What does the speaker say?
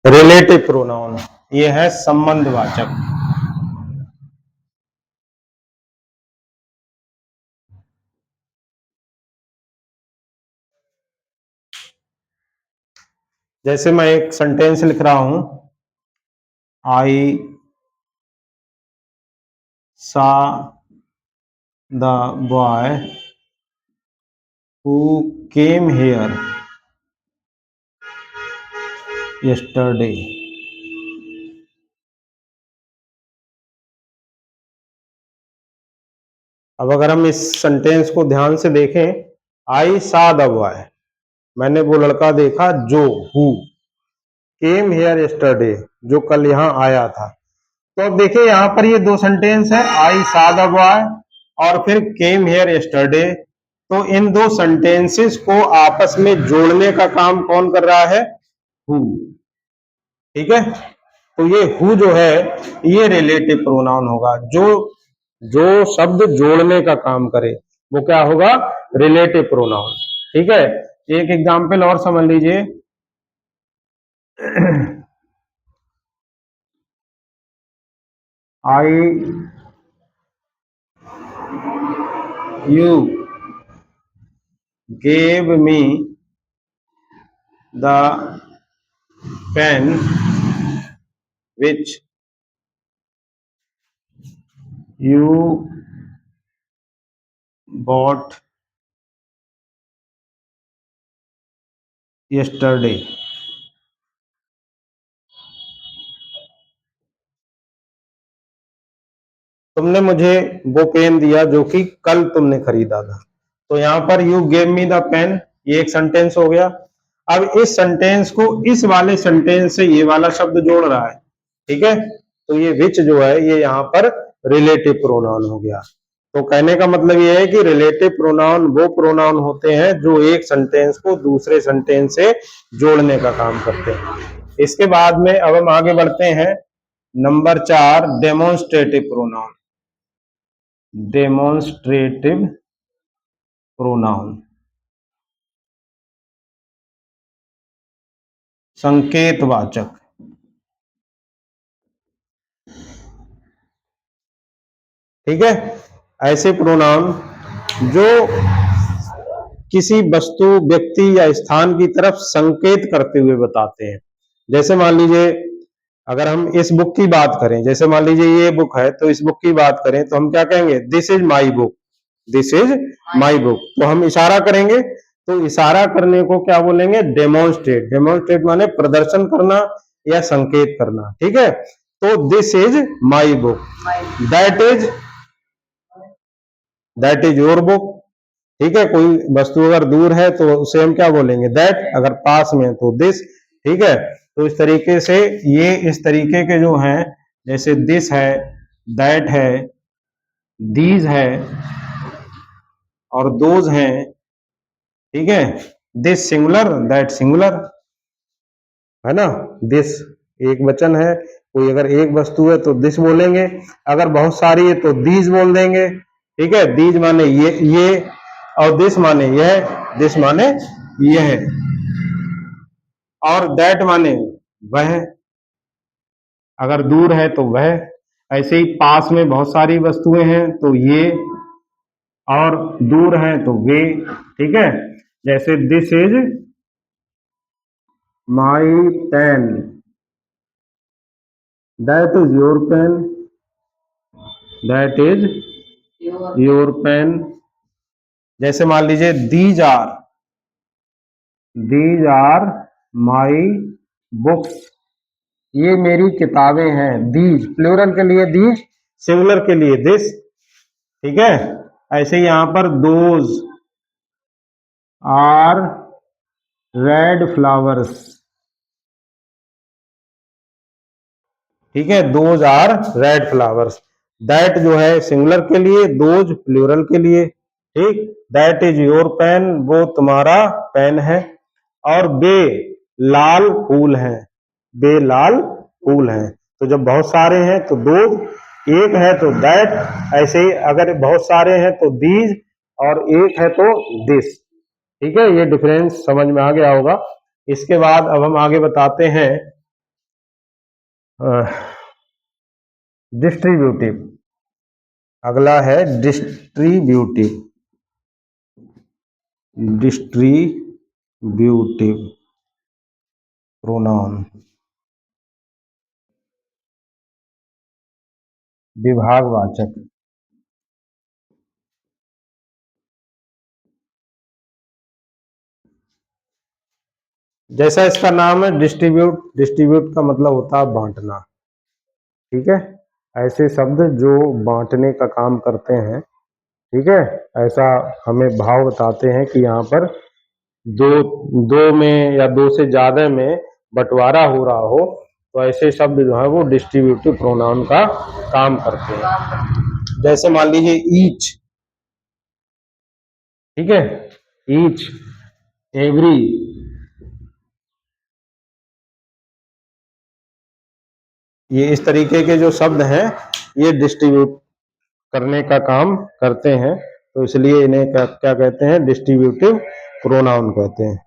Relative pronoun ये है संबंधवाचक। जैसे मैं एक सेंटेंस लिख रहा हूं, आई सा the boy who came here yesterday। अब अगर हम इस सेंटेंस को ध्यान से देखें, आई सा द बॉय, मैंने वो लड़का देखा जो, हु केम हियर यस्टरडे, जो कल यहाँ आया था। तो अब देखिए यहाँ पर ये दो सेंटेंस है, आई सा द बॉय और फिर केम हियर यस्टरडे। तो इन दो सेंटेंसेस को आपस में जोड़ने का काम कौन कर रहा है? हु। ठीक है, तो ये हु जो है ये रिलेटिव प्रोनाउन होगा। जो जो शब्द जोड़ने का काम करे वो क्या होगा? Relative pronoun. ठीक है, एक एग्जाम्पल और समझ लीजिए। आई you gave me the pen which you bought yesterday। तुमने मुझे वो पेन दिया जो कि कल तुमने खरीदा था। तो यहाँ पर you gave me the pen, ये एक सेंटेंस हो गया। अब इस सेंटेंस को इस वाले सेंटेंस से ये वाला शब्द जोड़ रहा है। ठीक है, तो ये विच जो है ये यहाँ पर रिलेटिव प्रोनाउन हो गया। तो कहने का मतलब ये है कि रिलेटिव प्रोनाउन वो प्रोनाउन होते हैं जो एक सेंटेंस को दूसरे सेंटेंस से जोड़ने का काम करते हैं। इसके बाद में अब हम आगे बढ़ते हैं। Number 4, demonstrative pronoun. Demonstrative pronoun, संकेतवाचक। ठीक है, ऐसे प्रोनाउन जो किसी वस्तु, व्यक्ति या स्थान की तरफ संकेत करते हुए बताते हैं। जैसे मान लीजिए अगर हम इस बुक की बात करें, जैसे मान लीजिए ये बुक है, तो इस बुक की बात करें तो हम क्या कहेंगे? This is my book, this is my book. तो हम इशारा करेंगे, तो इशारा करने को क्या बोलेंगे? डेमोन्स्ट्रेट। डेमोन्स्ट्रेट माने प्रदर्शन करना या संकेत करना। ठीक है, तो this is my book, that is your book. ठीक है, कोई वस्तु अगर दूर है तो उसे हम क्या बोलेंगे? दैट। अगर पास में है तो दिस। ठीक है, तो इस तरीके से ये इस तरीके के जो हैं, जैसे दिस है, दैट है, दीज है और दोज हैं। ठीक है, दिस सिंगुलर, दैट सिंगुलर, है ना। दिस एक वचन है, कोई अगर एक वस्तु है तो दिस बोलेंगे, अगर बहुत सारी है तो दीज बोल देंगे। ठीक है, दीज माने ये और दिस माने यह, दिस माने यह, और दैट माने वह, अगर दूर है तो वह। ऐसे ही पास में बहुत सारी वस्तुएं हैं तो ये, और दूर है तो वे। ठीक है, जैसे this is my pen, that is your pen, that is your pen. जैसे मान लीजिए दीज आर माई बुक्स, ये मेरी किताबें हैं। दीज प्लूरल के लिए दीज, सिंगुलर के लिए दिस। ठीक है, ऐसे ही यहां पर दोज आर रेड फ्लावर्स। ठीक है, those are red flowers. That जो है सिंगुलर के लिए, दोज प्लूरल के लिए। ठीक, दैट इज योर पेन, वो तुम्हारा पेन है। और बे लाल फूल है, बे लाल फूल है। तो जब बहुत सारे हैं तो दो, एक है तो दैट, ऐसे ही अगर बहुत सारे हैं तो दीज, और एक है तो दिस। ठीक है, ये डिफरेंस समझ में आ गया होगा। इसके बाद अब हम आगे बताते हैं डिस्ट्रीब्यूटिव। अगला है डिस्ट्रीब्यूटिव। Distributive pronoun, विभागवाचक। जैसा इसका नाम है डिस्ट्रीब्यूट, डिस्ट्रीब्यूट का मतलब होता है बांटना। ठीक है, ऐसे शब्द जो बांटने का काम करते हैं। ठीक है, ऐसा हमें भाव बताते हैं कि यहाँ पर दो, दो में या दो से ज्यादा में बंटवारा हो रहा हो, तो ऐसे शब्द जो है वो डिस्ट्रीब्यूटिव प्रोनाउन का काम करते हैं। जैसे मान लीजिए ईच। ठीक है, ईच, एवरी, ये इस तरीके के जो शब्द हैं ये डिस्ट्रीब्यूट करने का काम करते हैं, तो इसलिए इन्हें क्या कहते हैं, डिस्ट्रीब्यूटिव प्रोनाउन कहते हैं।